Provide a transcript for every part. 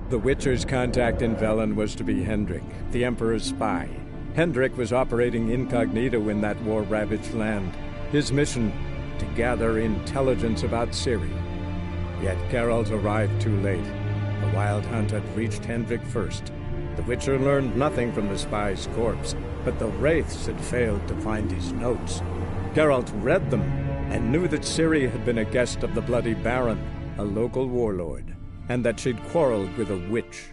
The Witcher's contact in Velen was to be Hendrik, the Emperor's spy. Hendrik was operating incognito in that war-ravaged land. His mission, to gather intelligence about Ciri. Yet Geralt arrived too late. The Wild Hunt had reached Hendrik first. The Witcher learned nothing from the spy's corpse, but the Wraiths had failed to find his notes. Geralt read them, and knew that Ciri had been a guest of the Bloody Baron, a local warlord, and that she'd quarreled with a witch.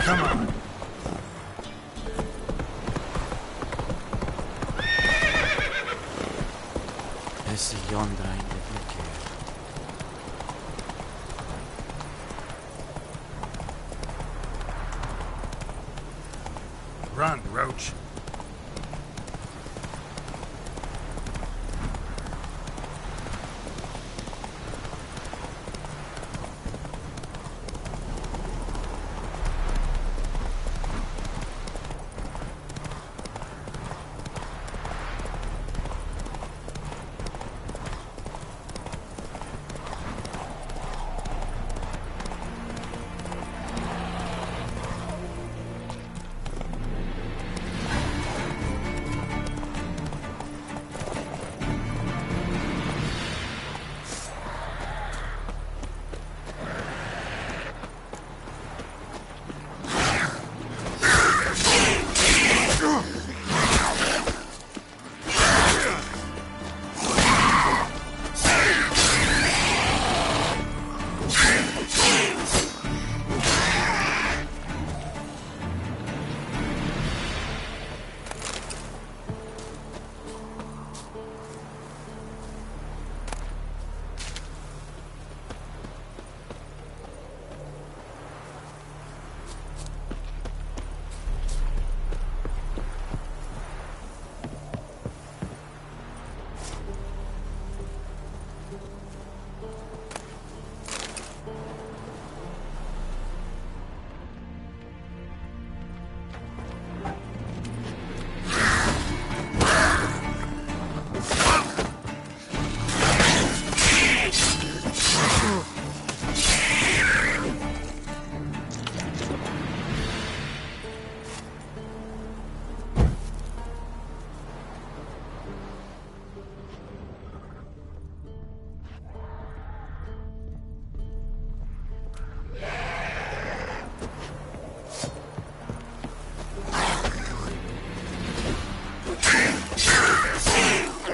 Come on. Esse yonder ainda me quer. Run, Roach.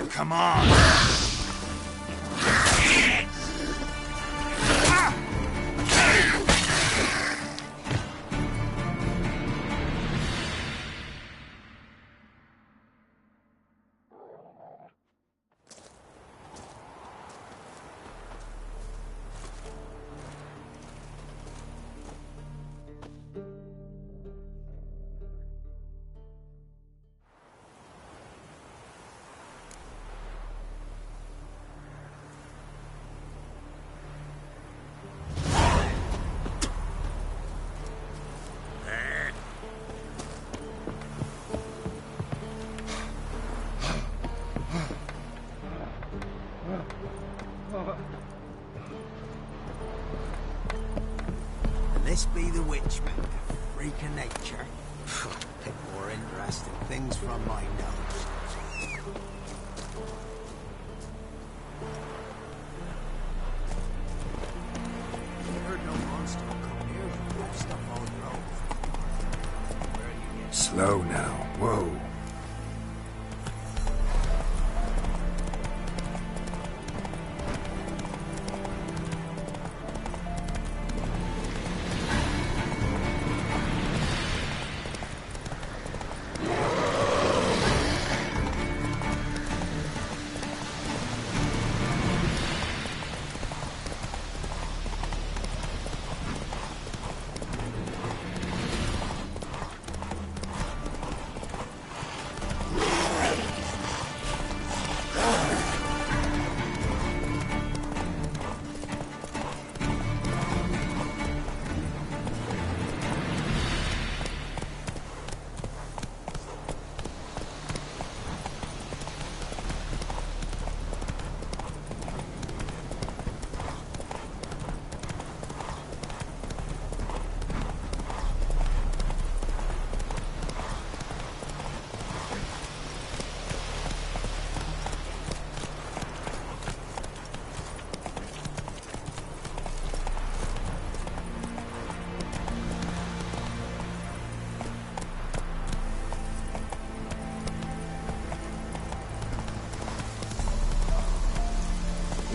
Come on! Must be the witch, man. Freak of nature. Pick more interesting things from my nose. Heard no monster come near you. That stuff all grows. Slow now. Whoa.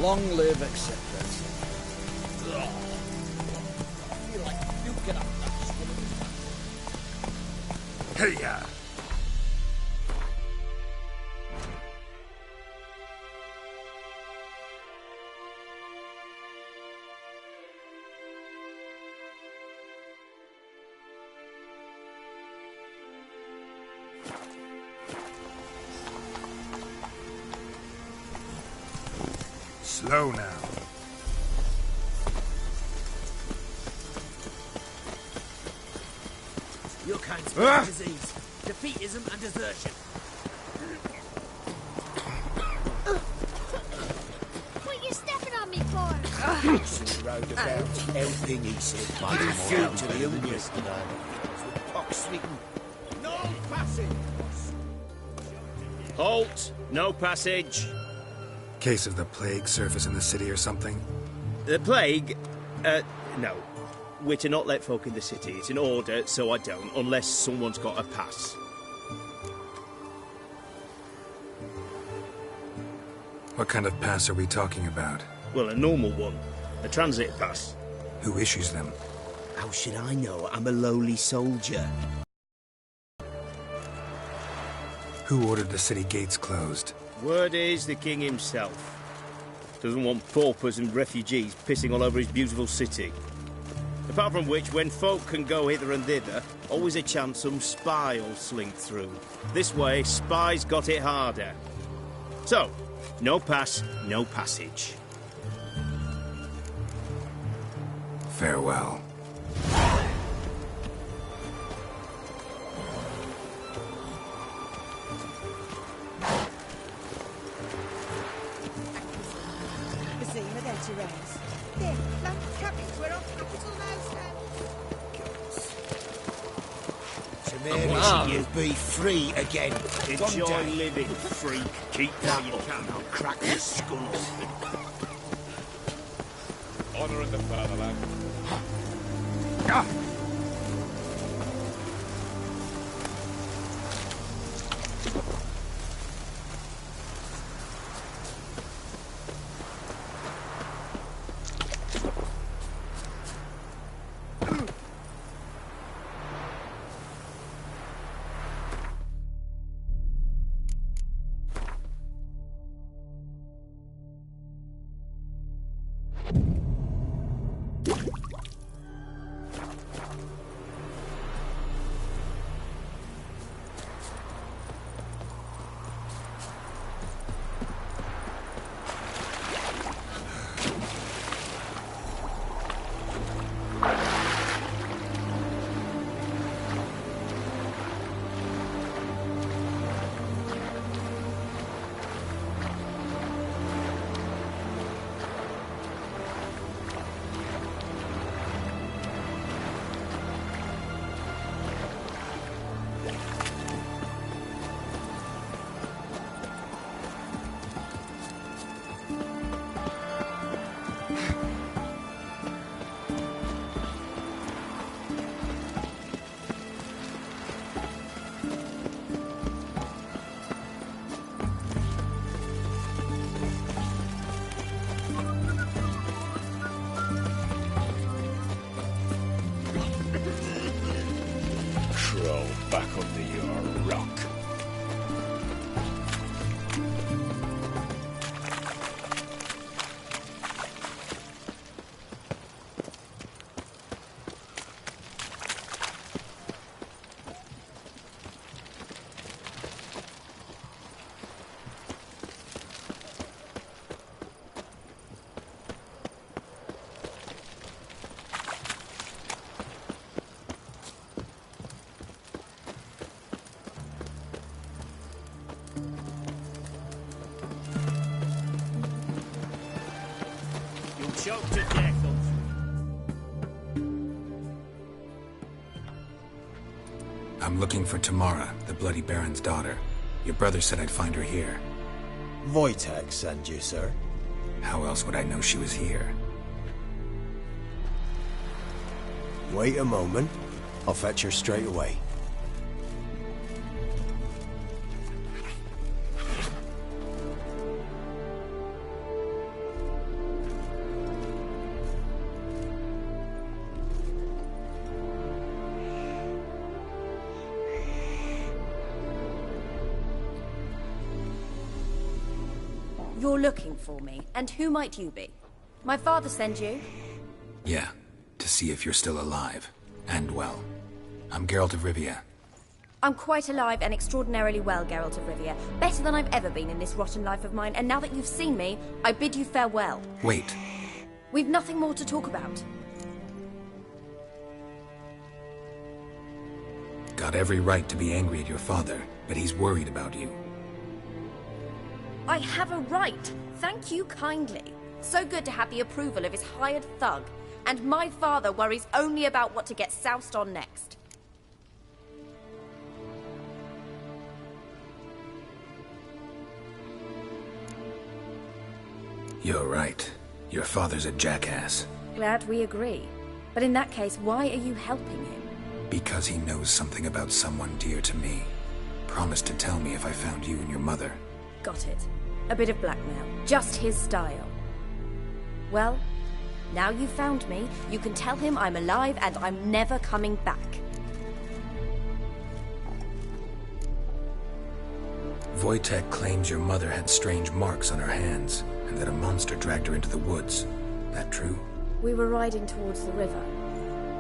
Long live acceptance. Ugh. I feel like puking up that swim. Hey-ya! Slow now. Your kind spread disease, defeatism and desertion. What you stepping on me for? Roundabout, helping, he said. By the food to the hungry. Pox-smitten. No passage! Halt! No passage. Case of the plague surface in the city or something? The plague? No. We're to not let folk in the city. It's an order, so I don't, unless someone's got a pass. What kind of pass are we talking about? Well, a normal one. A transit pass. Who issues them? How should I know? I'm a lowly soldier. Who ordered the city gates closed? Word is the king himself. Doesn't want paupers and refugees pissing all over his beautiful city. Apart from which, when folk can go hither and thither, always a chance some spy will slink through. This way, spies got it harder. So, no pass, no passage. Farewell. You'll be free again. Enjoy living, freak. Keep while you can. I'll crack your skull. Honor in the fatherland. You'll choke to death, I'm looking for Tamara, the Bloody Baron's daughter. Your brother said I'd find her here. Wojtek send you, sir. How else would I know she was here? Wait a moment. I'll fetch her straight away. You're looking for me, and who might you be? My father sent you? Yeah, to see if you're still alive. And well. I'm Geralt of Rivia. I'm quite alive and extraordinarily well, Geralt of Rivia. Better than I've ever been in this rotten life of mine, and now that you've seen me, I bid you farewell. Wait. We've nothing more to talk about. Got every right to be angry at your father, but he's worried about you. I have a right. Thank you kindly. So good to have the approval of his hired thug. And my father worries only about what to get soused on next. You're right. Your father's a jackass. Glad we agree. But in that case, why are you helping him? Because he knows something about someone dear to me. Promised to tell me if I found you and your mother. Got it. A bit of blackmail. Just his style. Well, now you've found me, you can tell him I'm alive and I'm never coming back. Wojtek claims your mother had strange marks on her hands, and that a monster dragged her into the woods. That true? We were riding towards the river.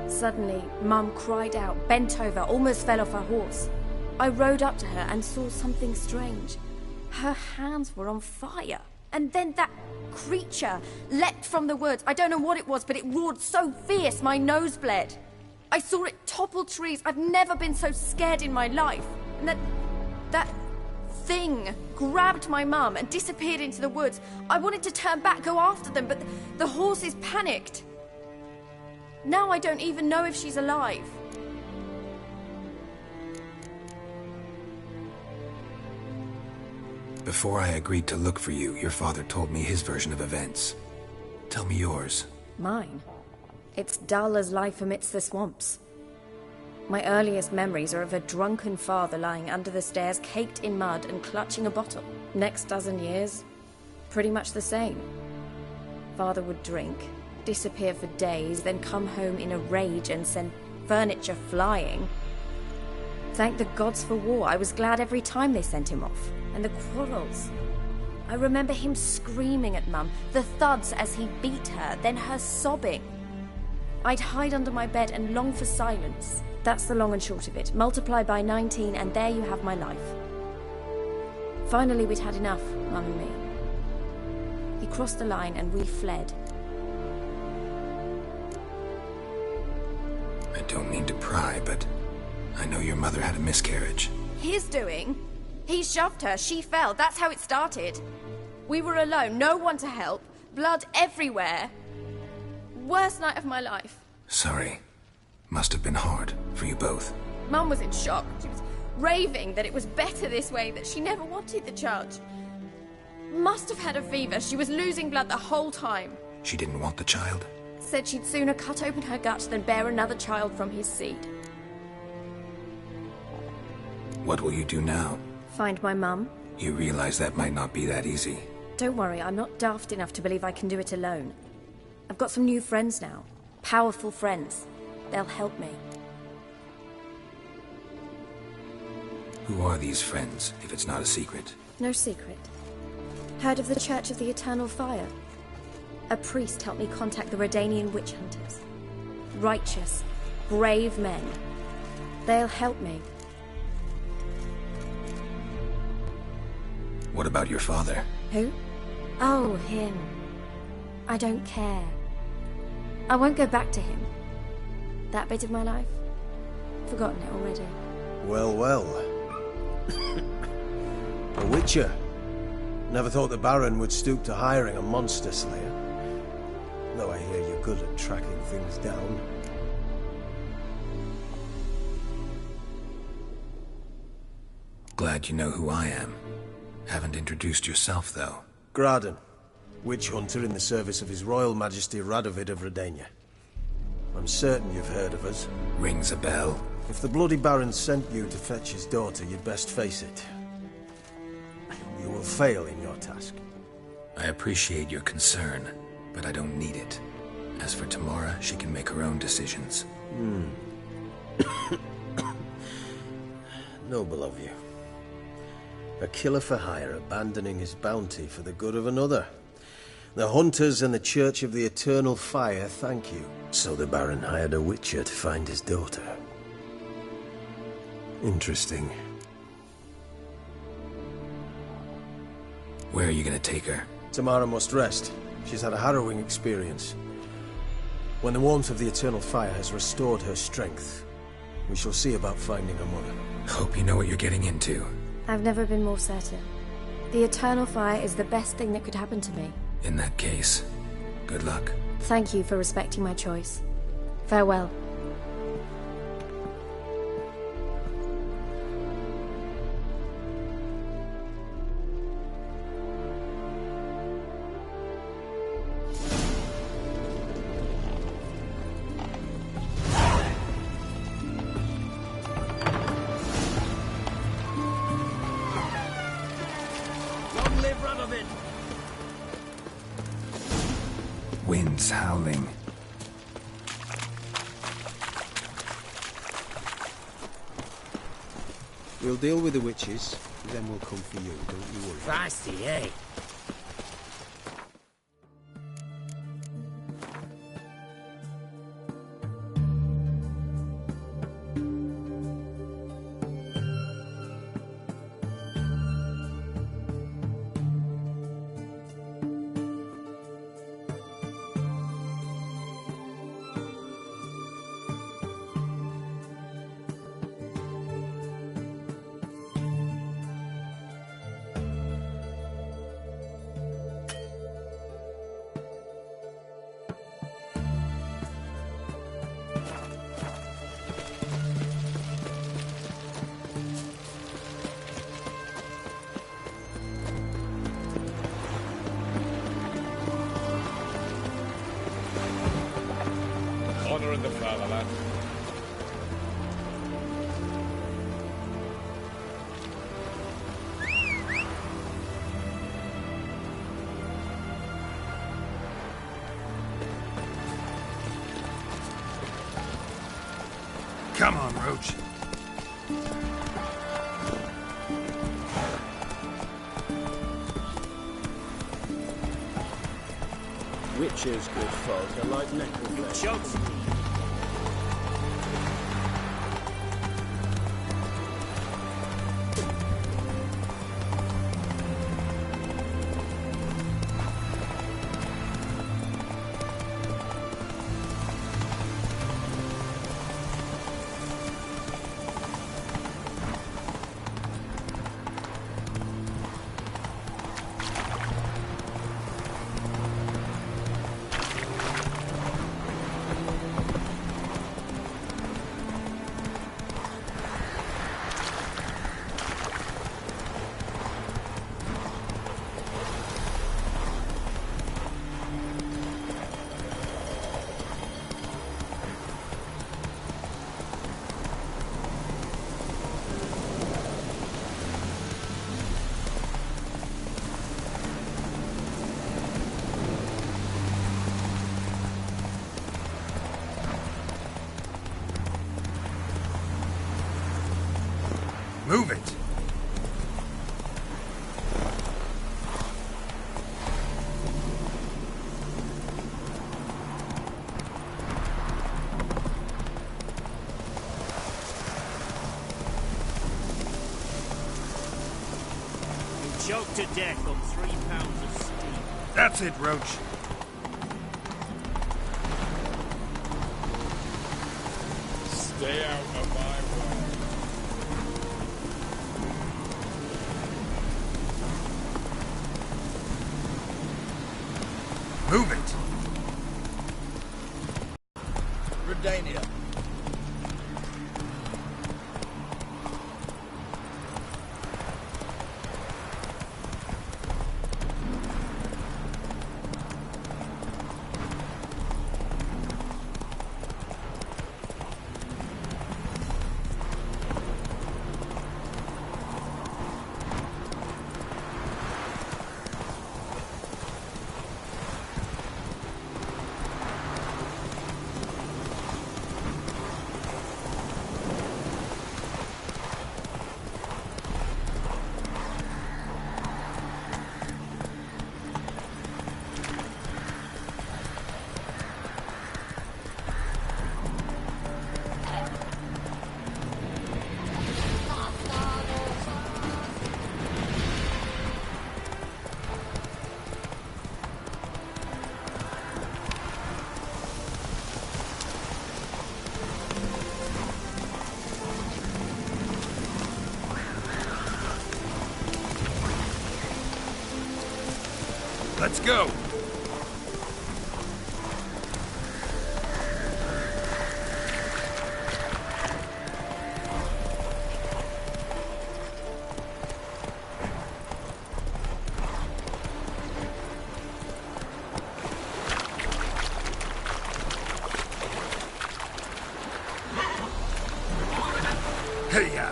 Suddenly, Mum cried out, bent over, almost fell off her horse. I rode up to her and saw something strange. Her hands were on fire. And then that creature leapt from the woods. I don't know what it was, but it roared so fierce my nose bled. I saw it topple trees. I've never been so scared in my life. And that thing grabbed my mum and disappeared into the woods. I wanted to turn back, go after them, but the horses panicked. Now I don't even know if she's alive. Before I agreed to look for you, your father told me his version of events. Tell me yours. Mine? It's dull as life amidst the swamps. My earliest memories are of a drunken father lying under the stairs, caked in mud and clutching a bottle. Next dozen years, pretty much the same. Father would drink, disappear for days, then come home in a rage and send furniture flying. Thank the gods for war. I was glad every time they sent him off. And the quarrels. I remember him screaming at Mum, the thuds as he beat her, then her sobbing. I'd hide under my bed and long for silence. That's the long and short of it. Multiply by 19 and there you have my life. Finally we'd had enough, Mum and me. He crossed the line and we fled. I don't mean to pry, but I know your mother had a miscarriage. His doing? He shoved her, she fell, that's how it started. We were alone, no one to help, blood everywhere. Worst night of my life. Sorry. Must have been hard for you both. Mum was in shock. She was raving that it was better this way, that she never wanted the child. Must have had a fever, she was losing blood the whole time. She didn't want the child? Said she'd sooner cut open her gut than bear another child from his seed. What will you do now? Find my mum. You realize that might not be that easy. Don't worry, I'm not daft enough to believe I can do it alone. I've got some new friends now. Powerful friends. They'll help me. Who are these friends, if it's not a secret? No secret. Heard of the Church of the Eternal Fire? A priest helped me contact the Redanian witch hunters. Righteous, brave men. They'll help me. What about your father? Who? Oh, him. I don't care. I won't go back to him. That bit of my life? Forgotten it already. Well, well. A witcher. Never thought the Baron would stoop to hiring a monster slayer. Though I hear you're good at tracking things down. Glad you know who I am. Haven't introduced yourself, though. Graden, witch hunter in the service of His Royal Majesty Radovid of Redania. I'm certain you've heard of us. Rings a bell. If the Bloody Baron sent you to fetch his daughter, you'd best face it. You will fail in your task. I appreciate your concern, but I don't need it. As for Tamara, she can make her own decisions. Noble of you. A killer for hire abandoning his bounty for the good of another. The hunters and the Church of the Eternal Fire thank you. So the Baron hired a witcher to find his daughter. Interesting. Where are you gonna take her? Tamara must rest. She's had a harrowing experience. When the warmth of the Eternal Fire has restored her strength, we shall see about finding her mother. Hope you know what you're getting into. I've never been more certain. The Eternal Fire is the best thing that could happen to me. In that case, good luck. Thank you for respecting my choice. Farewell. Long live Radovid! Winds howling. We'll deal with the witches, then we'll come for you, don't you worry. Feisty, eh? Honor in the fatherland. Come on, Roach. Witches, good folk, are like necrophiliacs. Move it! Choked to death on 3 pounds of steam. That's it, Roach. Stay out of my way. Move it! Redania. Let's go! Hey-ya!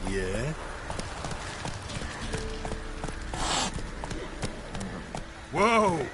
Yeah? Whoa!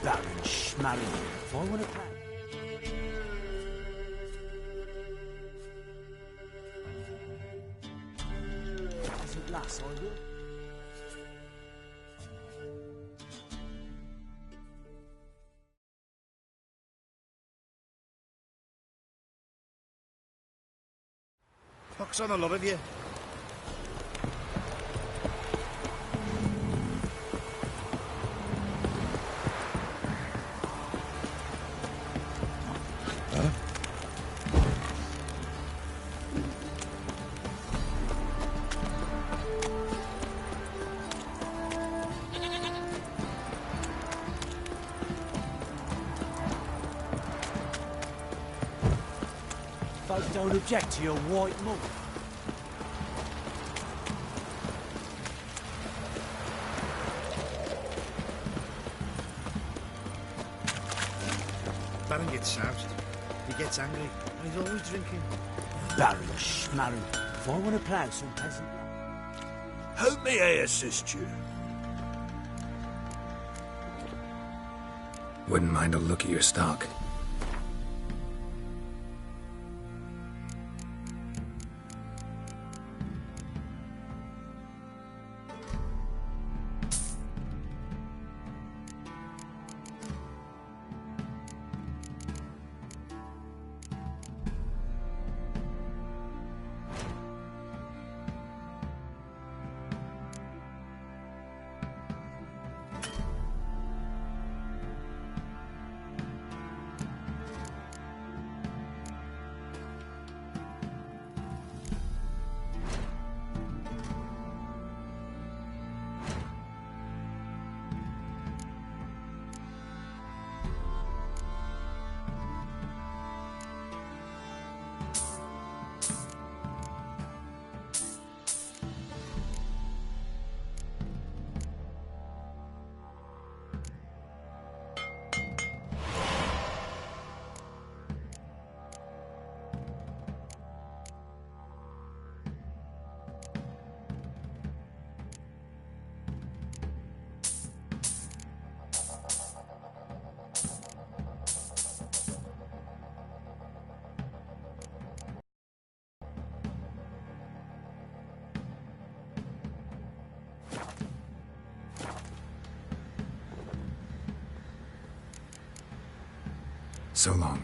Baron Schmarry. Forward attack. Does it last, are you? pox on a lot of you. Folk don't object to your white mug. Baron gets soused. He gets angry, and he's always drinking. Baron Schmarron. If I want to plough some peasant land. How may I assist you? Wouldn't mind a look at your stock. So long.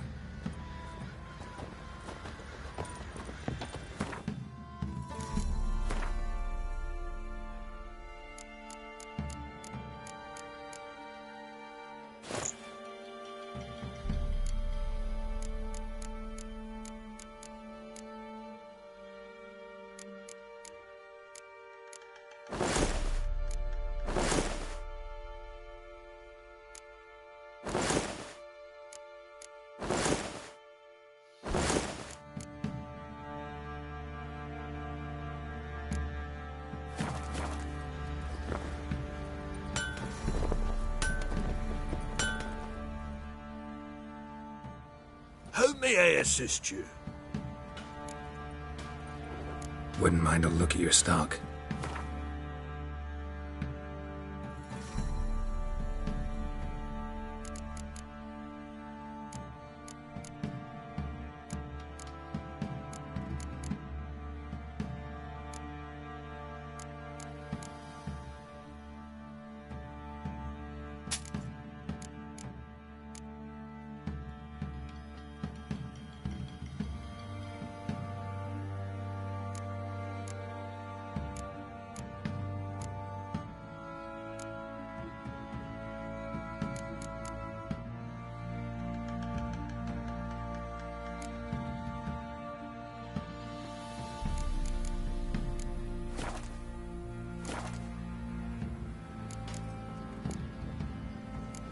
How may I assist you? Wouldn't mind a look at your stock.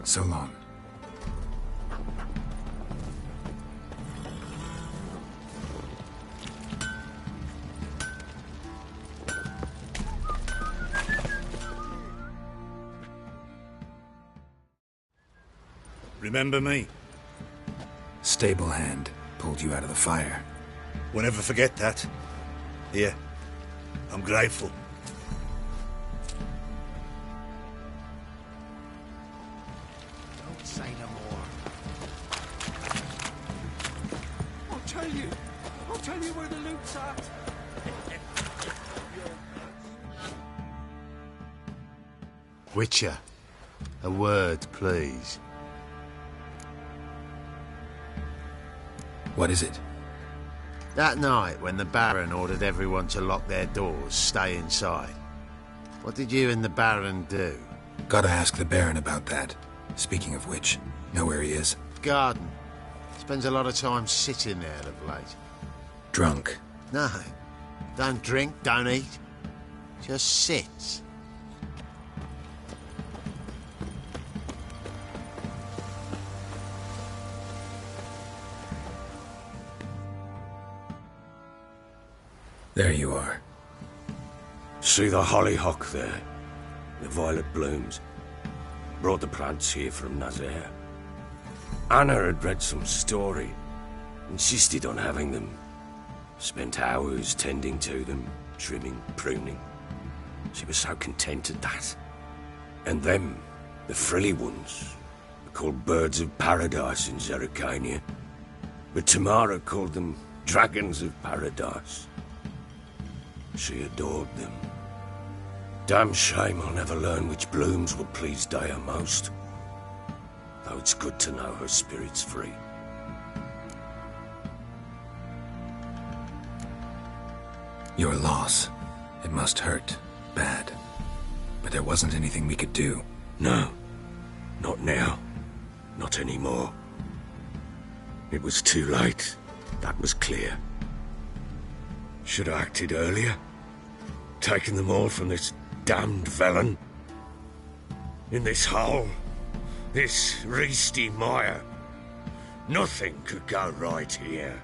So long. Remember me? Stable hand pulled you out of the fire. Won't ever forget that. Here, I'm grateful. Don't say no more. I'll tell you where the loot's at. Witcher, a word, please. What is it? That night, when the Baron ordered everyone to lock their doors, stay inside, what did you and the Baron do? Gotta ask the Baron about that. Speaking of which, know where he is? Garden. Spends a lot of time sitting there of late. Drunk. No. Don't drink, don't eat. Just sits. There you are. See the hollyhock there? The violet blooms. Brought the plants here from Nazaire. Anna had read some story. Insisted on having them. Spent hours tending to them, trimming, pruning. She was so content at that. And them, the frilly ones, are called birds of paradise in Zerrikania. But Tamara called them dragons of paradise. She adored them. Damn shame I'll never learn which blooms will please Dea most. Though it's good to know her spirit's free. Your loss. It must hurt. Bad. But there wasn't anything we could do. No. Not now. Not anymore. It was too late. That was clear. Should have acted earlier. Taken them all from this damned Velen. In this hole. This reesty mire. Nothing could go right here.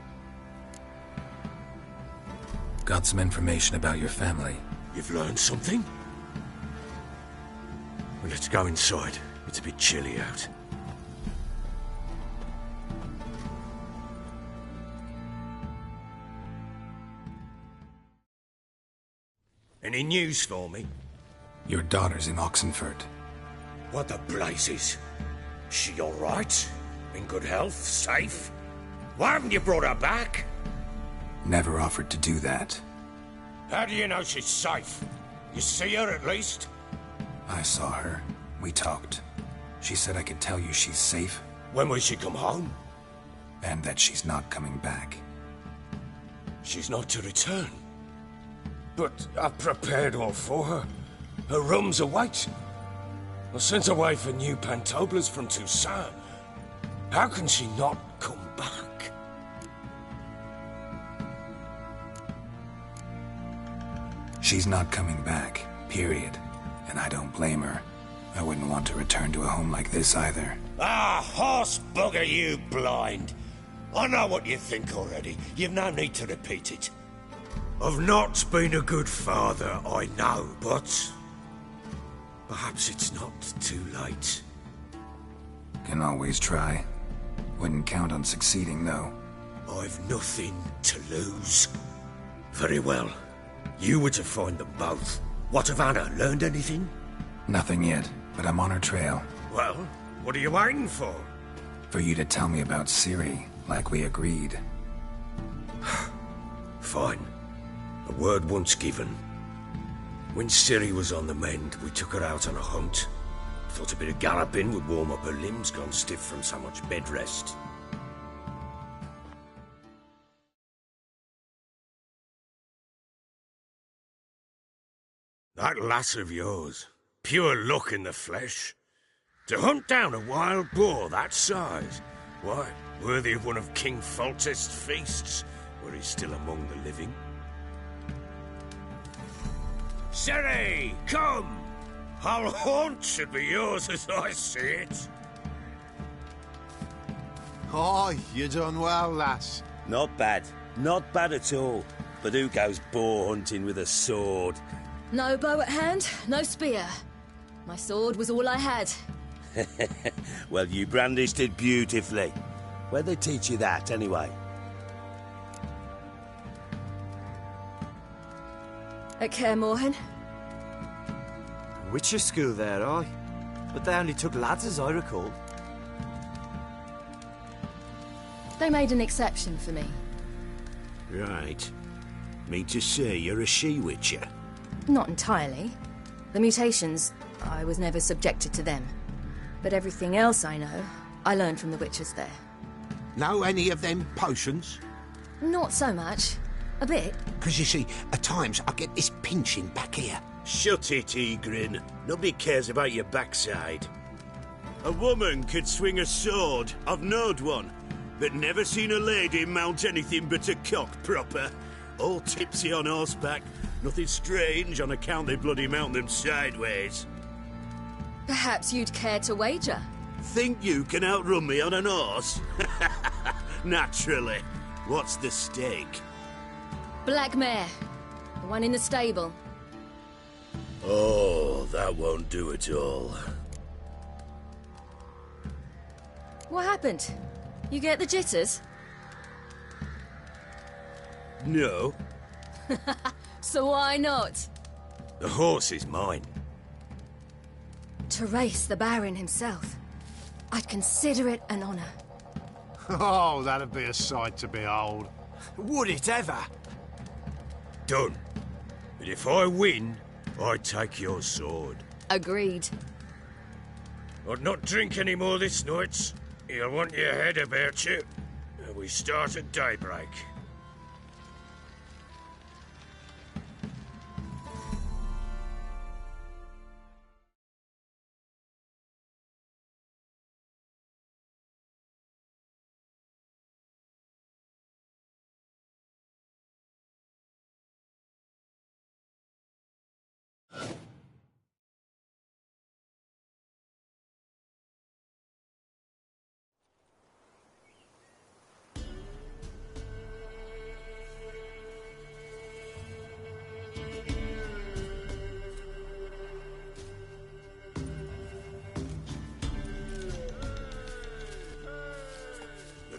Got some information about your family. You've learned something? Well, let's go inside. It's a bit chilly out. Any news for me? Your daughter's in Oxenfurt. What the blazes? She all right? In good health? Safe? Why haven't you brought her back? Never offered to do that. How do you know she's safe? You see her at least? I saw her. We talked. She said I could tell you she's safe. When will she come home? And that she's not coming back. She's not to return. But I've prepared all for her. Her rooms await. I sent away for new pantoblas from Toussaint. How can she not come back? She's not coming back, period. And I don't blame her. I wouldn't want to return to a home like this either. Ah, horse bugger you blind. I know what you think already. You've no need to repeat it. I've not been a good father, I know, but perhaps it's not too late. Can always try. Wouldn't count on succeeding, though. I've nothing to lose. Very well. You were to find them both. What of Anna? Learned anything? Nothing yet, but I'm on her trail. Well, what are you waiting for? For you to tell me about Ciri, like we agreed. Fine. A word once given. When Ciri was on the mend, we took her out on a hunt. Thought a bit of galloping would warm up her limbs gone stiff from so much bed rest. That lass of yours, pure luck in the flesh. To hunt down a wild boar that size, why, worthy of one of King Foltest's feasts, where he's still among the living. Ciri, come! Our haunt should be yours as I see it. Oh, you done well, lass. Not bad. Not bad at all. But who goes boar hunting with a sword? No bow at hand, no spear. My sword was all I had. Well, you brandished it beautifully. Where'd they teach you that, anyway? At Kaer Morhen. Witcher school there, aye. But they only took lads, as I recall. They made an exception for me. Right. Mean to say you're a she-witcher? Not entirely. The mutations, I was never subjected to them. But everything else I know, I learned from the witches there. Know any of them potions? Not so much. A bit. Because you see, at times I get this pinching back here. Shut it, Egrin. Nobody cares about your backside. A woman could swing a sword. I've knowed one. But never seen a lady mount anything but a cock proper. All tipsy on horseback. Nothing strange on account they bloody mount them sideways. Perhaps you'd care to wager? Think you can outrun me on an horse? Naturally. What's the stake? Black mare. The one in the stable. Oh, that won't do at all. What happened? You get the jitters? No. So why not? The horse is mine. To race the Baron himself. I'd consider it an honor. Oh, that'd be a sight to behold. Would it ever? Done. But if I win, I take your sword. Agreed. I'd not drink any more this night. You'll want your head about you. And we start at daybreak.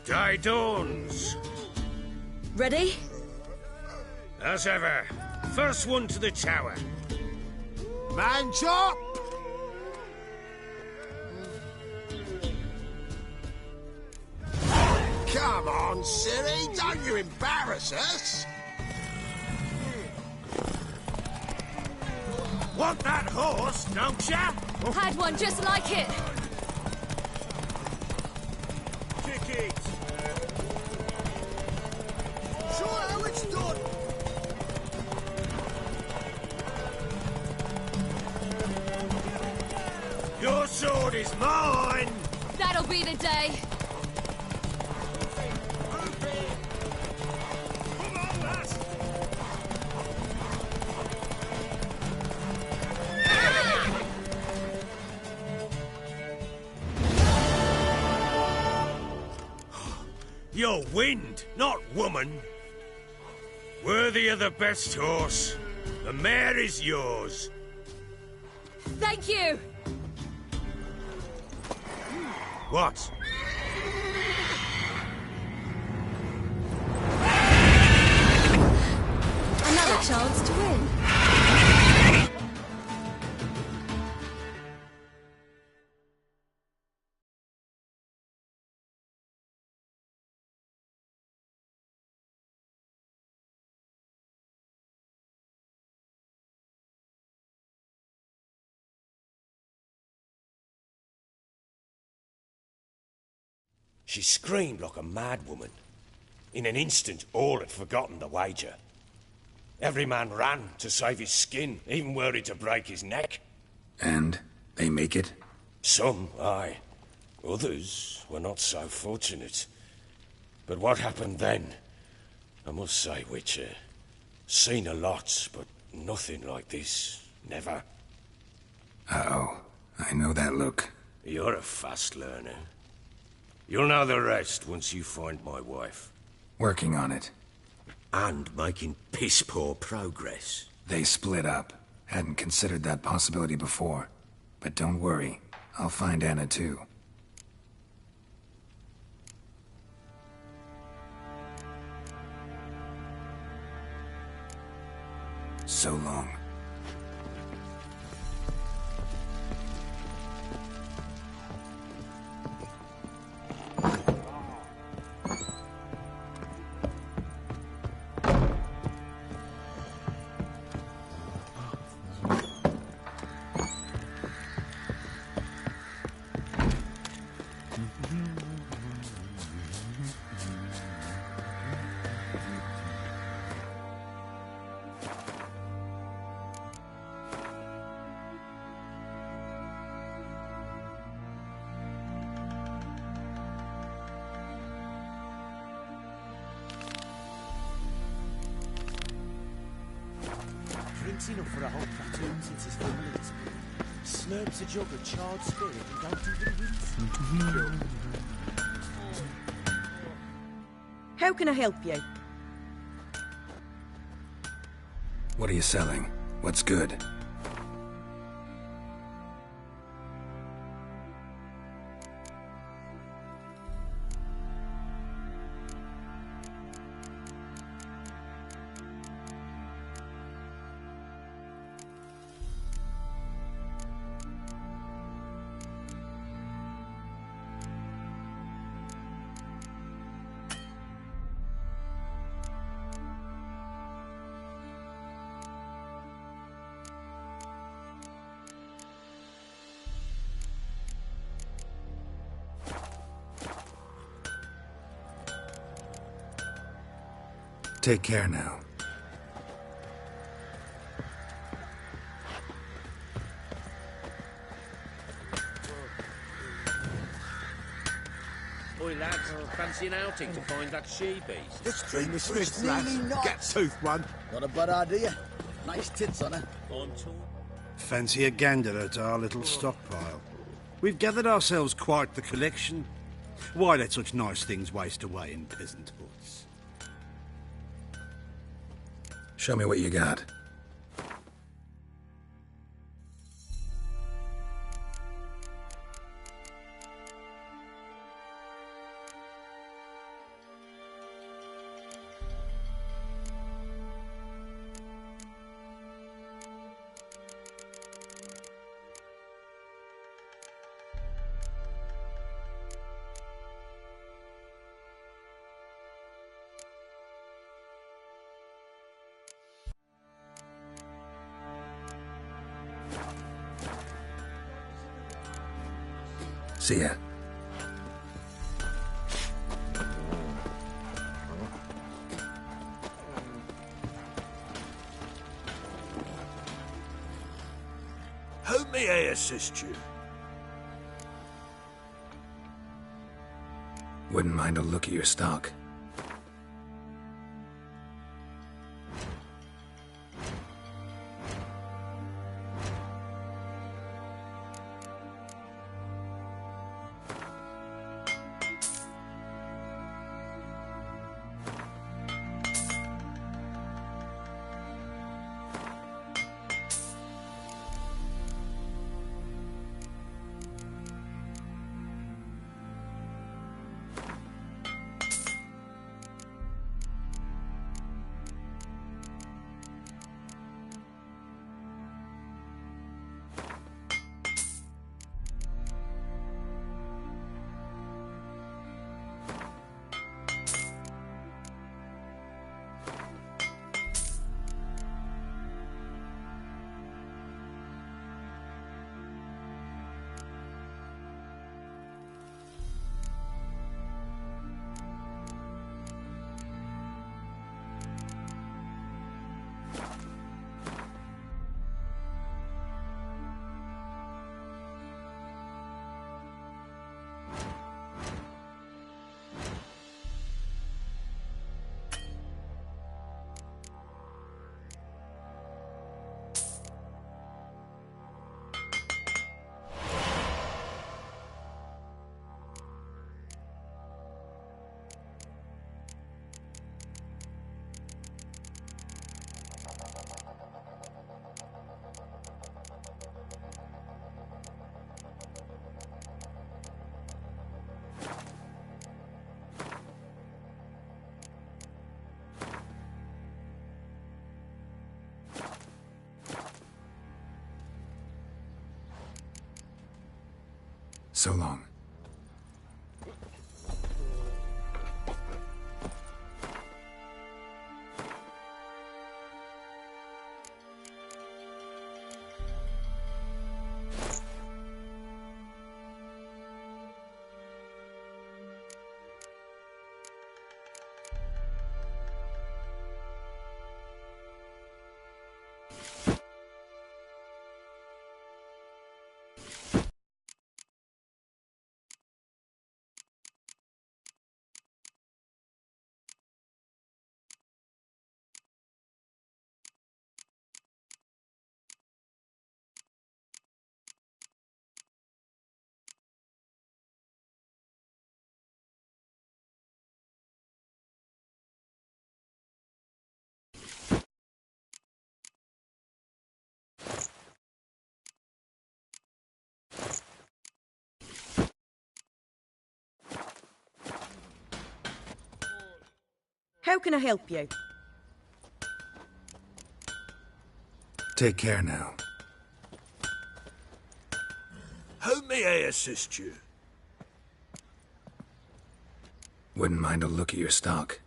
Day dawns. Ready? As ever. First one to the tower. Man chop! Come on, Siri, don't you embarrass us! Want that horse, don't ya? Had one just like it. Kick it! Show how it's done! Your sword is mine! That'll be the day. Come on, lass! You're wind, not woman. Worthy of the best horse. The mare is yours. Thank you. What? Another chance to win. She screamed like a mad woman. In an instant, all had forgotten the wager. Every man ran to save his skin, even worried to break his neck. And they make it? Some, aye. Others were not so fortunate. But what happened then? I must say, Witcher, seen a lot, but nothing like this. Never. Uh-oh. I know that look. You're a fast learner. You'll know the rest once you find my wife. Working on it. And making piss-poor progress. They split up. Hadn't considered that possibility before. But don't worry. I'll find Anna too. So long. Thanks enough for a whole platoon since his family is slurps a jug of charred spirit and don't even wince. How can I help you? What are you selling? What's good? Take care now. Oi, lads, fancy an outing to find that she-beast? Let's train the Smiths, lads. Get tooth one. Not a bad idea. Nice tits on her. I'm torn. Fancy a gander at our little stockpile. We've gathered ourselves quite the collection. Why let such nice things waste away in peasant huts? Show me what you got. See ya. How may I assist you? Wouldn't mind a look at your stock. So long. How can I help you? Take care now. How may I assist you? Wouldn't mind a look at your stock.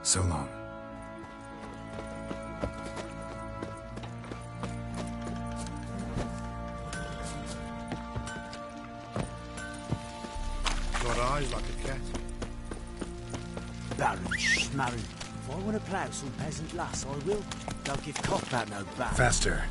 So long. Got eyes like a cat. Baron, Schmarron. If I want to plough some peasant lass, I will. Don't give cock about no baron. Faster.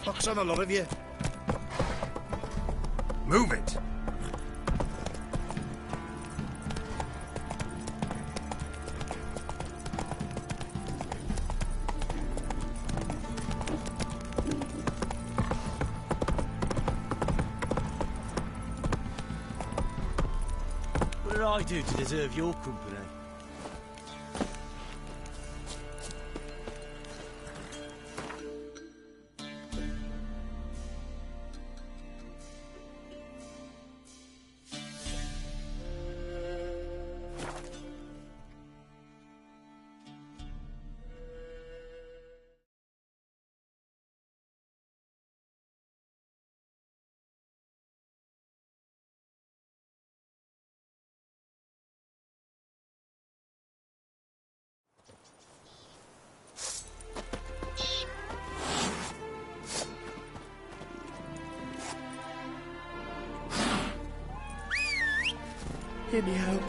Fox on a lot of you. Move it. What did I do to deserve your company? Give me hope.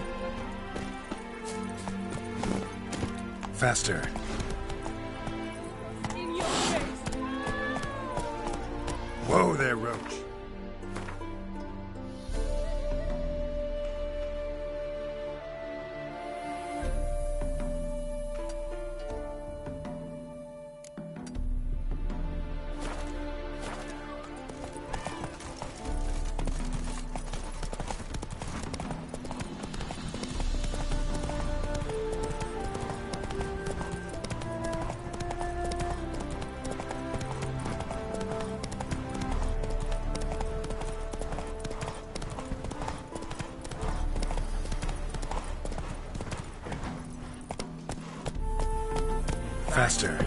Faster. In your face. Whoa there, Roach. Faster.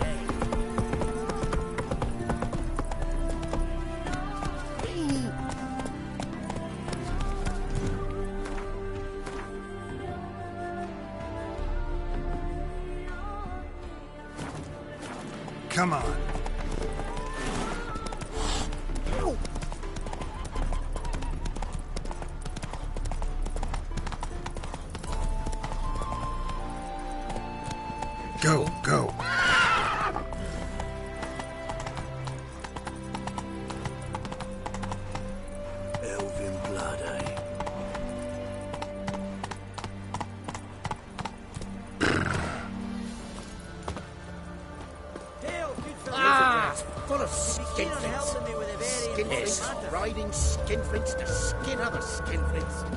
Come on. Go, go. Elven blood, eh? Full of skinflints. Skinflints riding skinflints to skin other skinflints.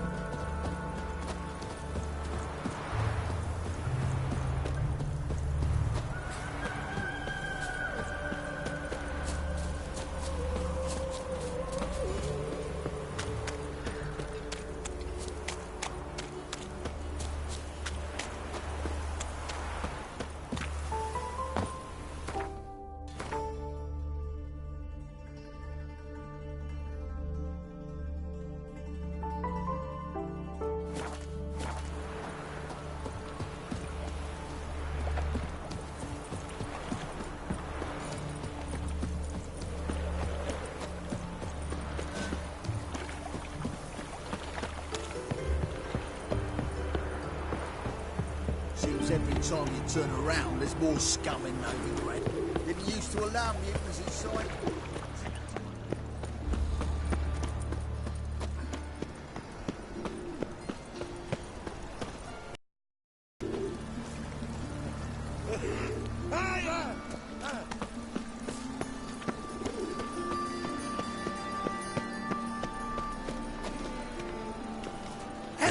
Seems every time you turn around, there's more scum in Novigrad. Didn't used to allow mutants inside.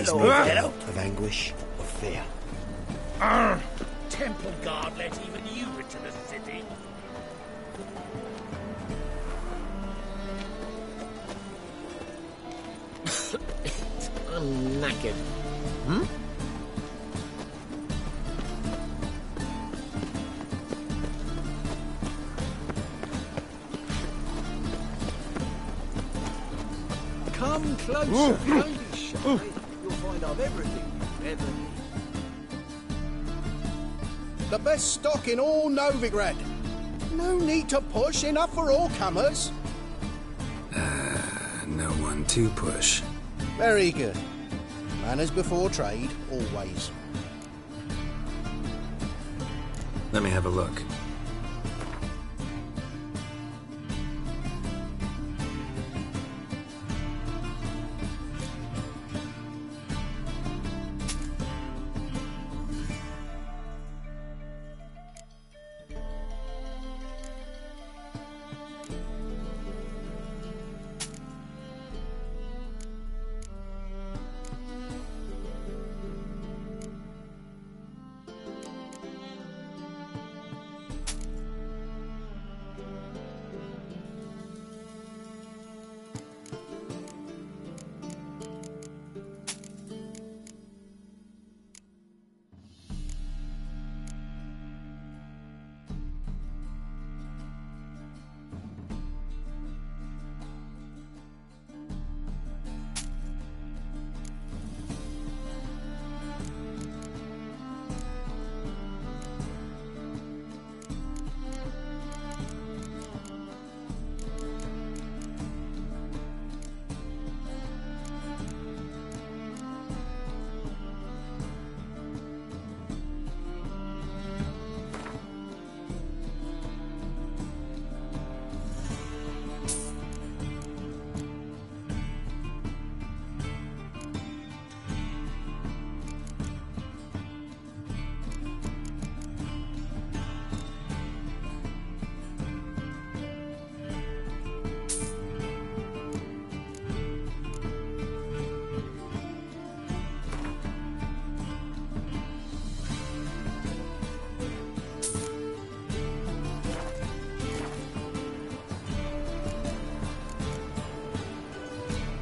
Hello, of anguish, of fear. Temple Guard let even you into the city. I'm knackered. Hmm? Come closer, don't be shy. You'll find I've everything you ever need. The best stock in all Novigrad. No need to push, enough for all comers. No one to push. Very good. Manners before trade, always. Let me have a look.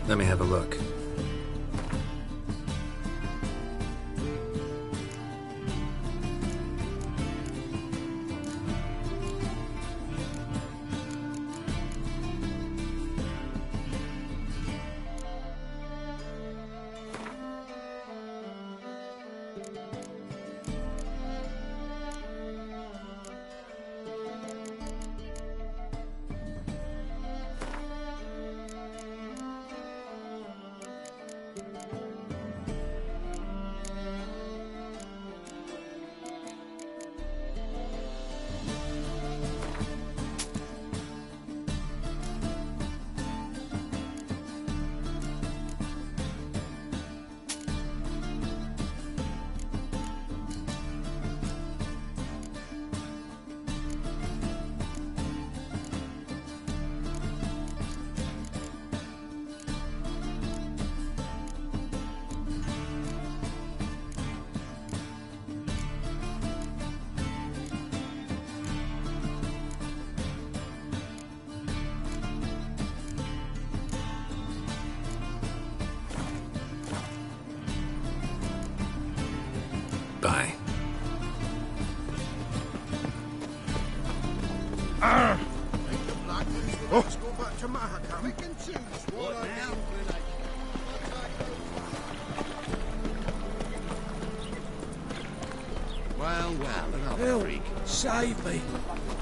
Let me have a look. Let's go back to Mahakam. We can choose what now. Well, another Help! freak. Save me!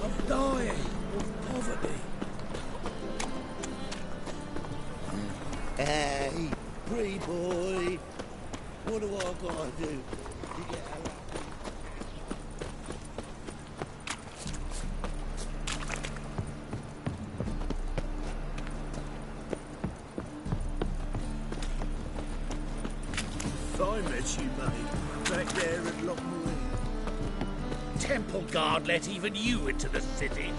I'm dying of poverty. Hey, pretty boy. What do I gotta do to get out? If I met you, mate, back there at Loch Marine. Temple Guard let even you into the city.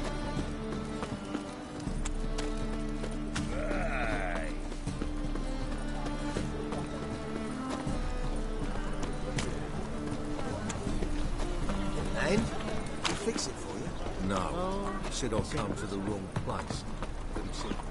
Aye. And? We fix it for you? No. Said I'll come to the wrong place. Pretty simple.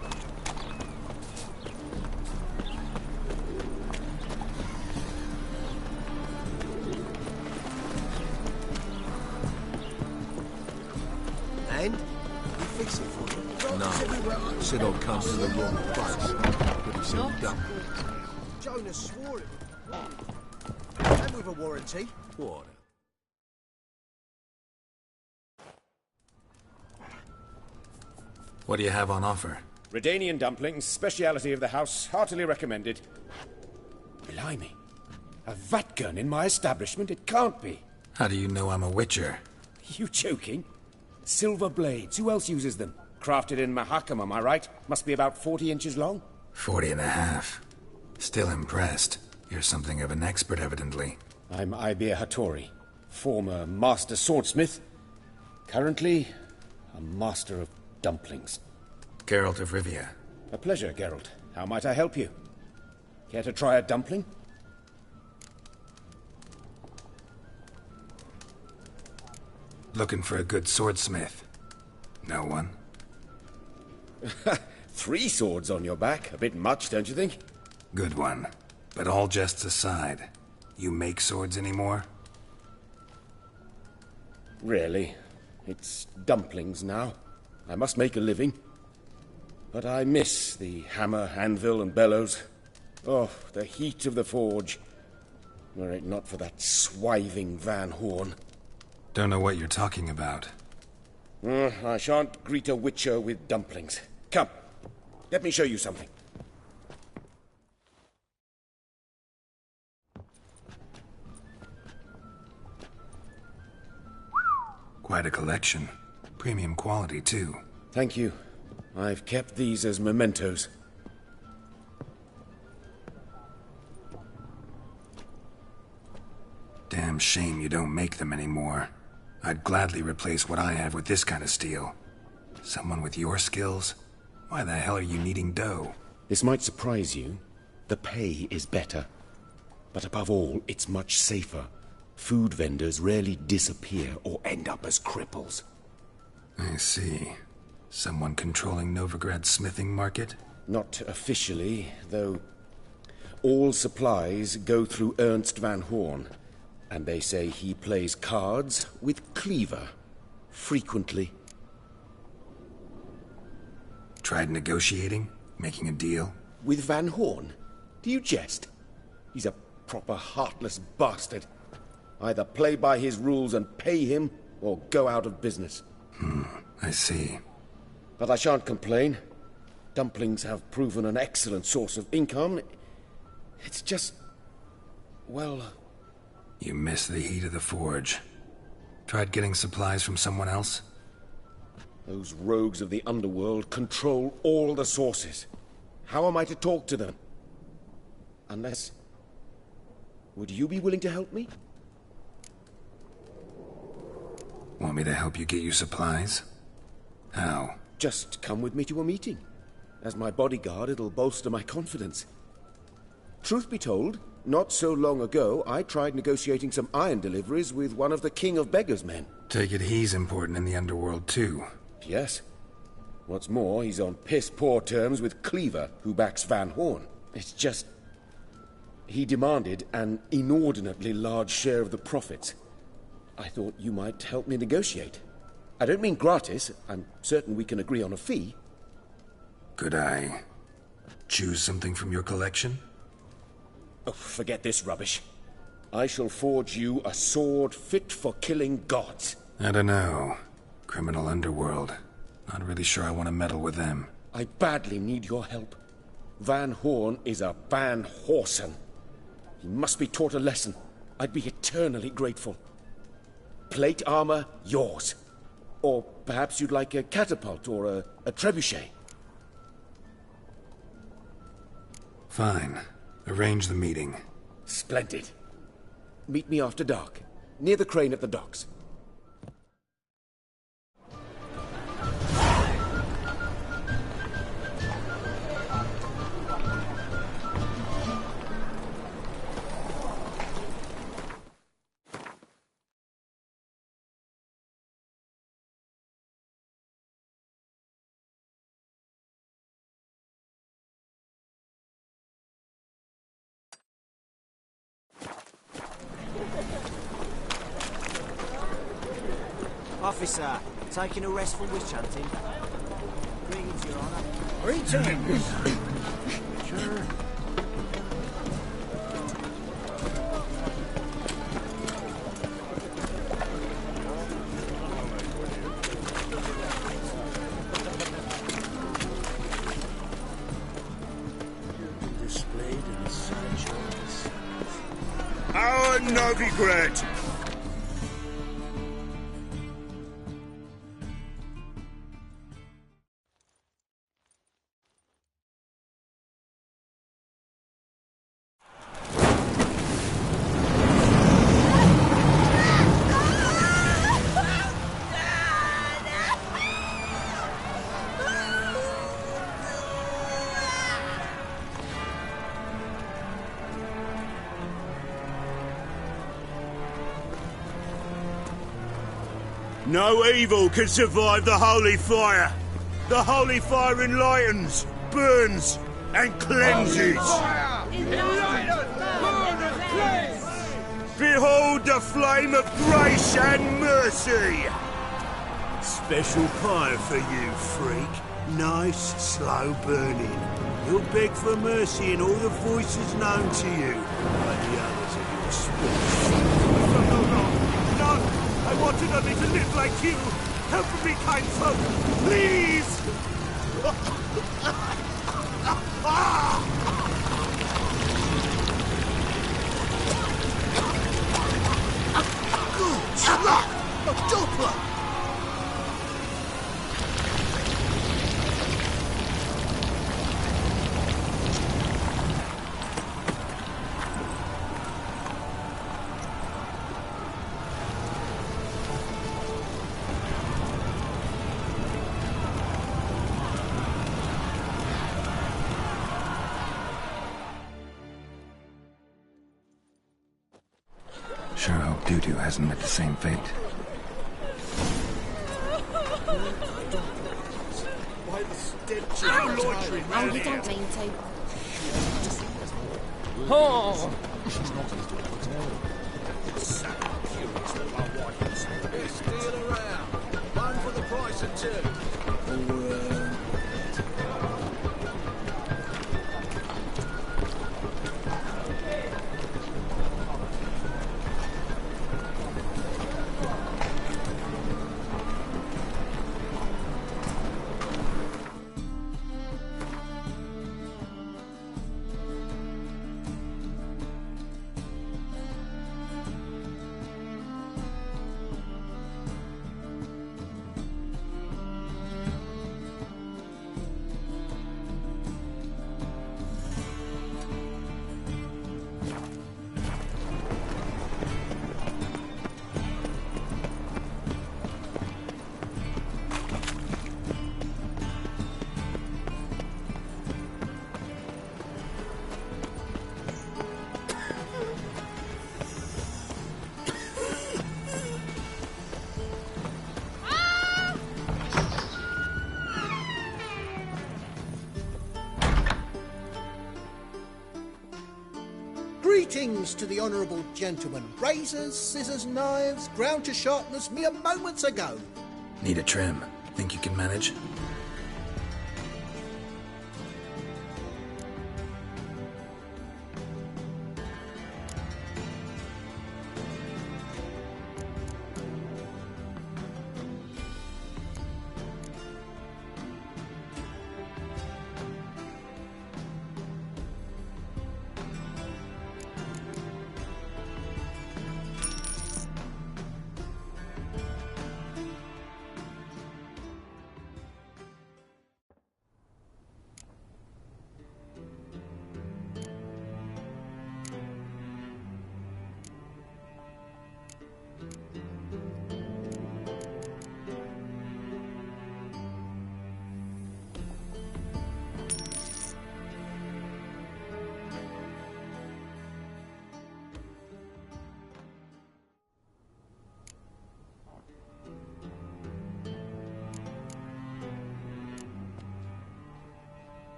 And? We fix it for you? No. Said I'll come to the wrong place. Pretty simple. Done. Jonas swore it. And with a warranty. What? What do you have on offer? Redanian dumplings, speciality of the house, heartily recommended. Blimey. A vat gun in my establishment? It can't be. How do you know I'm a witcher? You joking? Silver blades, who else uses them? Crafted in Mahakam, am I right? Must be about 40 inches long? 40 and a half. Still impressed. You're something of an expert, evidently. I'm Ibir Hattori, former master swordsmith. Currently, a master of dumplings. Geralt of Rivia. A pleasure, Geralt. How might I help you? Care to try a dumpling? Looking for a good swordsmith. No one? 3 swords on your back. A bit much, don't you think? Good one. But all jests aside, you make swords anymore? Really? It's dumplings now. I must make a living. But I miss the hammer, anvil, and bellows. Oh, the heat of the forge. Were it not for that swiving Van Horn. Don't know what you're talking about. I shan't greet a witcher with dumplings. Come, let me show you something. Quite a collection. Premium quality, too. Thank you. I've kept these as mementos. Damn shame you don't make them anymore. I'd gladly replace what I have with this kind of steel. Someone with your skills? Why the hell are you needing dough? This might surprise you. The pay is better. But above all, it's much safer. Food vendors rarely disappear or end up as cripples. I see. Someone controlling Novigrad's smithing market? Not officially, though all supplies go through Ernst Van Horn. And they say he plays cards with Cleaver. Frequently. Tried negotiating? Making a deal? With Van Horn? Do you jest? He's a proper heartless bastard. Either play by his rules and pay him, or go out of business. I see. But I shan't complain. Dumplings have proven an excellent source of income. It's just... well... You miss the heat of the forge. Tried getting supplies from someone else? Those rogues of the underworld control all the sources. How am I to talk to them? Unless... would you be willing to help me? Want me to help you get you supplies? How? Just come with me to a meeting. As my bodyguard, it'll bolster my confidence. Truth be told, not so long ago, I tried negotiating some iron deliveries with one of the King of Beggars' men. Take it he's important in the underworld, too. Yes. What's more, he's on piss-poor terms with Cleaver, who backs Van Horn. It's just... he demanded an inordinately large share of the profits. I thought you might help me negotiate. I don't mean gratis. I'm certain we can agree on a fee. Could I choose something from your collection? Oh, forget this rubbish. I shall forge you a sword fit for killing gods. I don't know. Criminal underworld. Not really sure I want to meddle with them. I badly need your help. Van Horn is a Van Horsen. He must be taught a lesson. I'd be eternally grateful. Plate armor, yours. Or perhaps you'd like a catapult or a trebuchet. Fine. Arrange the meeting. Splendid. Meet me after dark, near the crane at the docks. Officer, taking a rest from witch hunting. Greetings, Your Honor. Greetings! Sure. Displayed in the sideshows. Our Novigrad! No evil can survive the holy fire. The holy fire enlightens, burns, and cleanses. Behold the flame of grace and mercy. Special fire for you, freak. Nice, slow burning. You'll beg for mercy in all the voices known to you, like the others of your species. No! I wanted only to live like you! Help me, kind folk! Please! Good luck! A doppler! Sure hope Doo-Doo hasn't met the same fate. Why the stench of loitering Oh, round you here? don't mean to. Oh! Steal around. One for the price of two. Greetings to the honourable gentleman. Razors, scissors, knives, ground to sharpness mere moments ago. Need a trim. Think you can manage?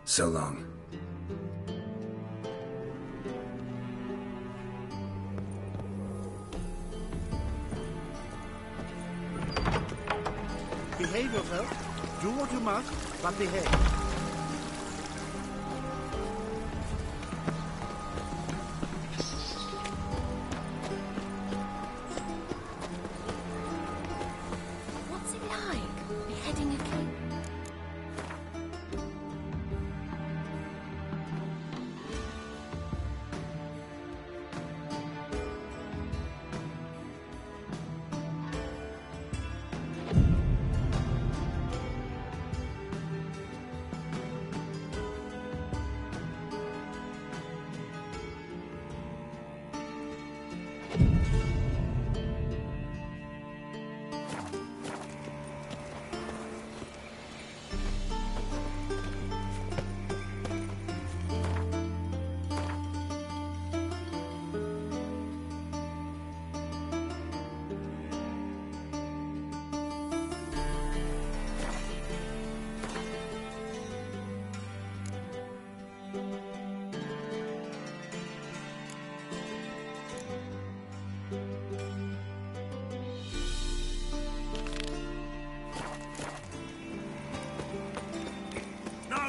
So long. Behave yourself. Do what you must, but behave. What's it like, beheading a king?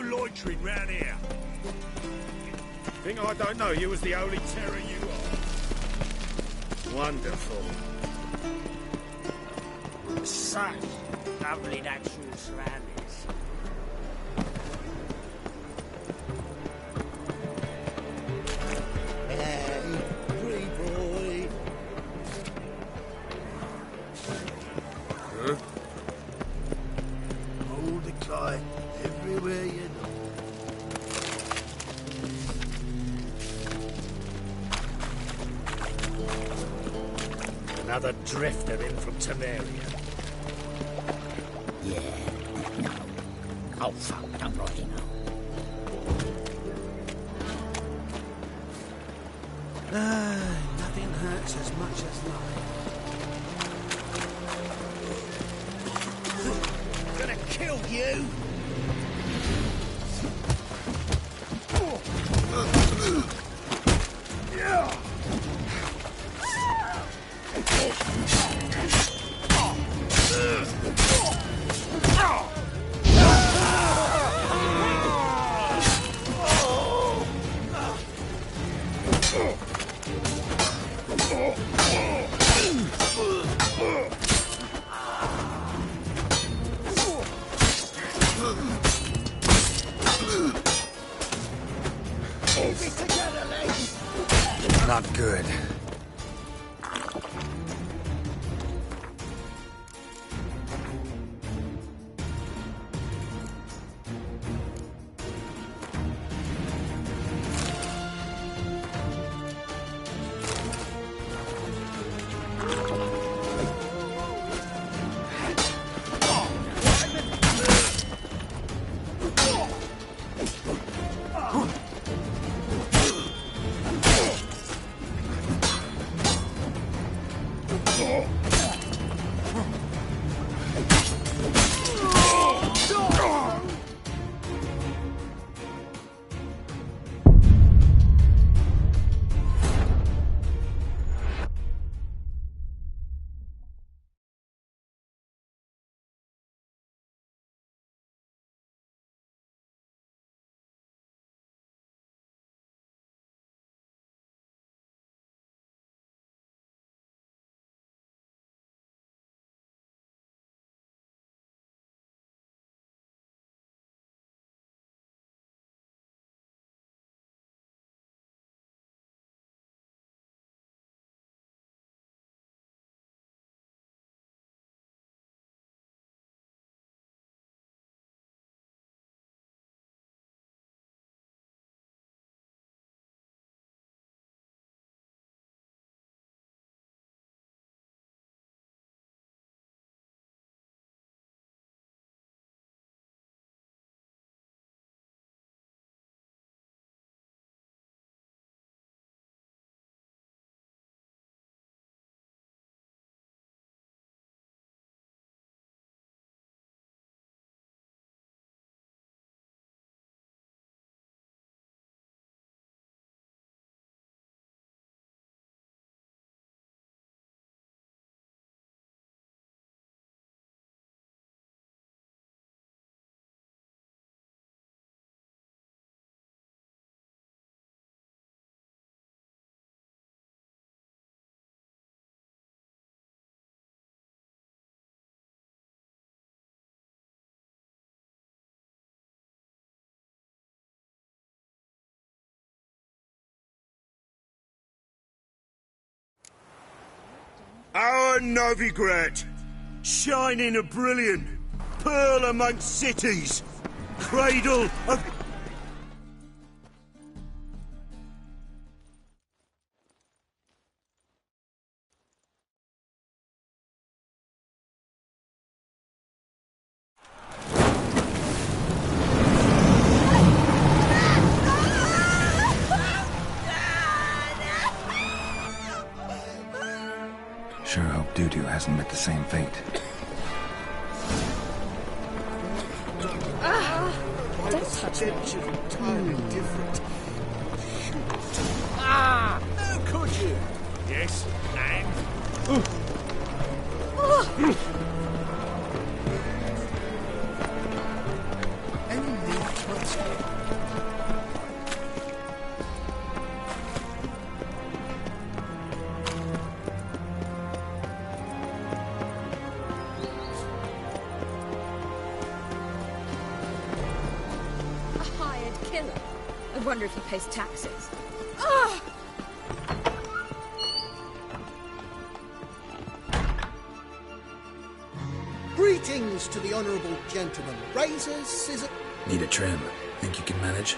Loitering round here. Think I don't know you as the holy terror you are? Wonderful. Such lovely natural surroundings. Hey, pretty boy. Huh? Hold the kite everywhere you go. Another drifter in from Temeria. Yeah. Oh, fuck, I'm right now. Nothing hurts as much as life. Gonna kill you! Not good. for Novigrad, shining a brilliant pearl amongst cities, cradle of... Sure hope Dudu hasn't met the same fate. Don't touch me. Entirely different. Ah! How could you? Yes, and? Any need to escape? A hired killer. I wonder if he pays taxes. Greetings to the honourable gentleman. Razors, scissors... Need a trim. Think you can manage?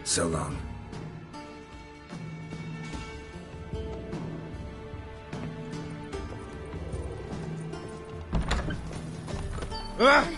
So long. Ah!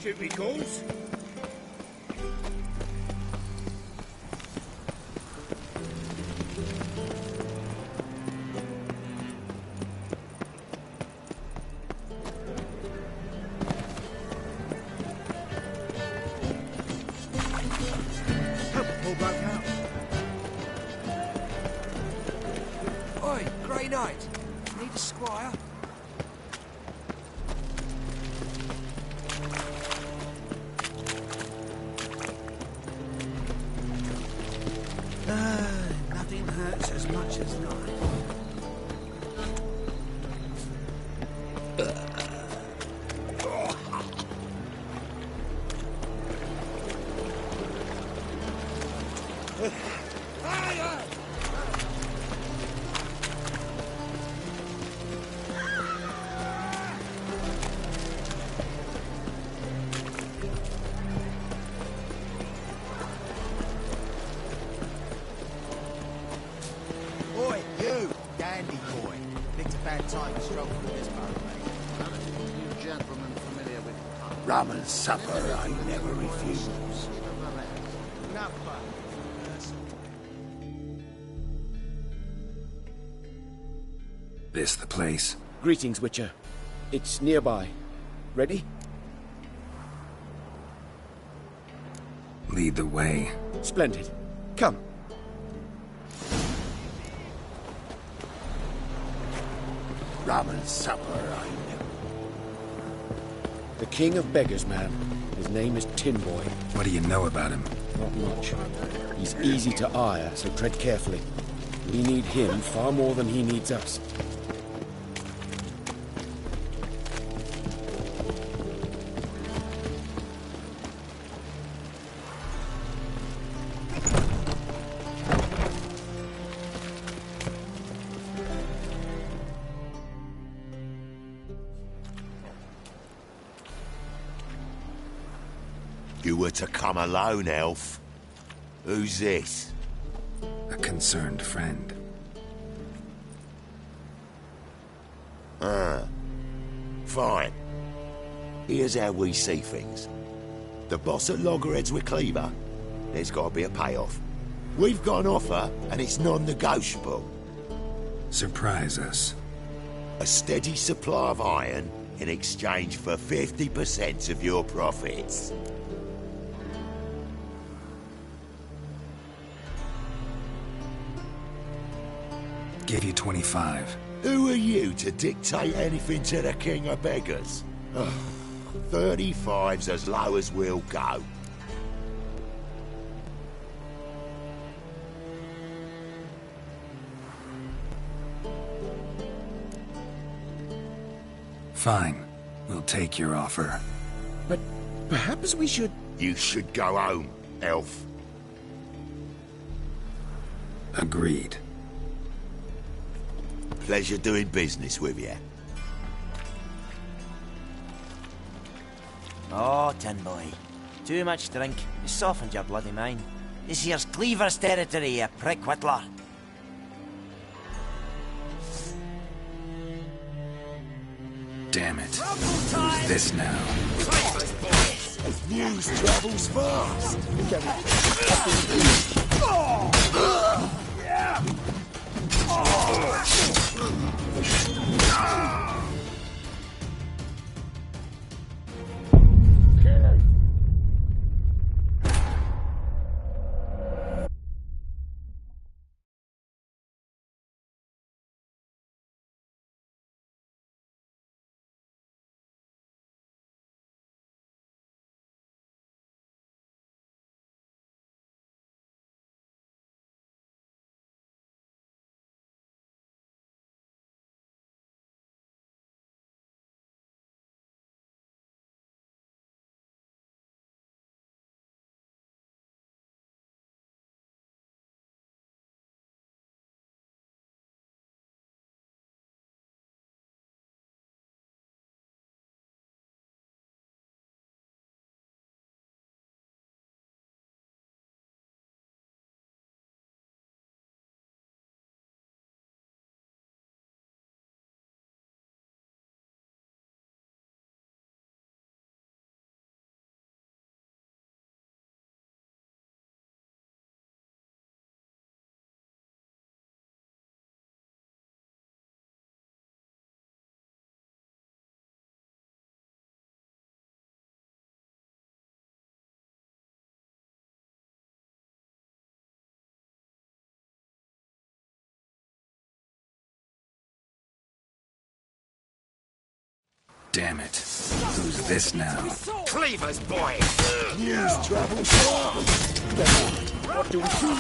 Shoot me calls. All broke out. Oi, Grey Knight. Need a squire? Nothing hurts as much as knife. Oi, you, dandy boy. It's a bad time to stroll through this part, mate. You gentlemen familiar with Rum and supper I never refuse. This the place? Greetings, Witcher. It's nearby. Ready? Lead the way. Splendid. Come. Rum and supper I never... The king of beggars, man. His name is Tin Boy. What do you know about him? Not much. He's easy to ire, so tread carefully. We need him far more than he needs us. You were to come alone, elf. Who's this? A concerned friend. Ah. Fine. Here's how we see things. The boss at Loggerheads with Cleaver, there's got to be a payoff. We've got an offer, and it's non-negotiable. Surprise us. A steady supply of iron in exchange for 50% of your profits. Give you 25. Who are you to dictate anything to the king of beggars? 35's as low as we'll go. Fine. We'll take your offer. But perhaps we should... You should go home, elf. Agreed. Pleasure doing business with you. Oh, Tin Boy. Too much drink. You softened your bloody mind. This here's Cleaver's territory, you prick whittler. Damn it. Who's this now? News travels fast. Damn it. Who's this now? Cleaver's boy. News travels fast. What do we do?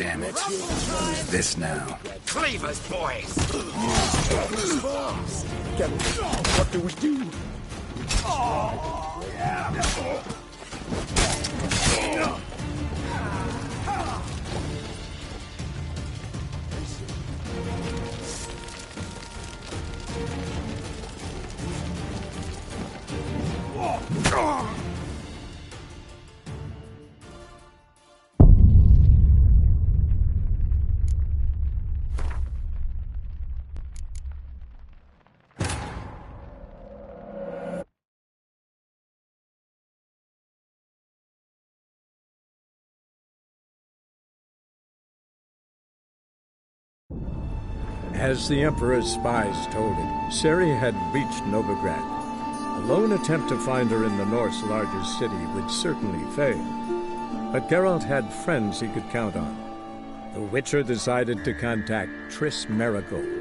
Damn it. Who's this now? Cleavers, boys! What do we do? As the Emperor's spies told him, Ciri had reached Novigrad. A lone attempt to find her in the North's largest city would certainly fail. But Geralt had friends he could count on. The Witcher decided to contact Triss Merigold.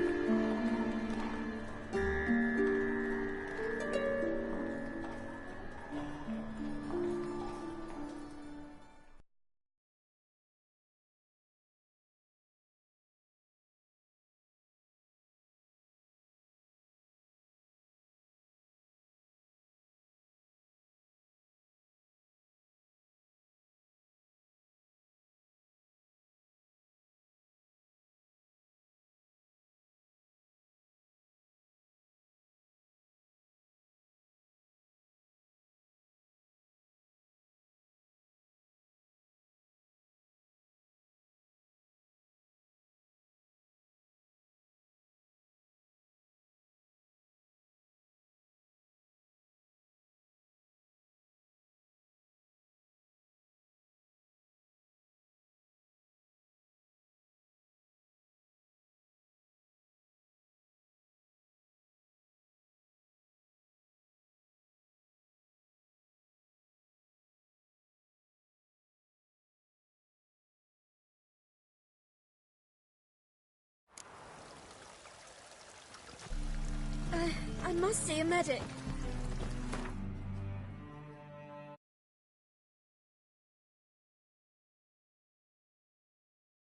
I must see a medic.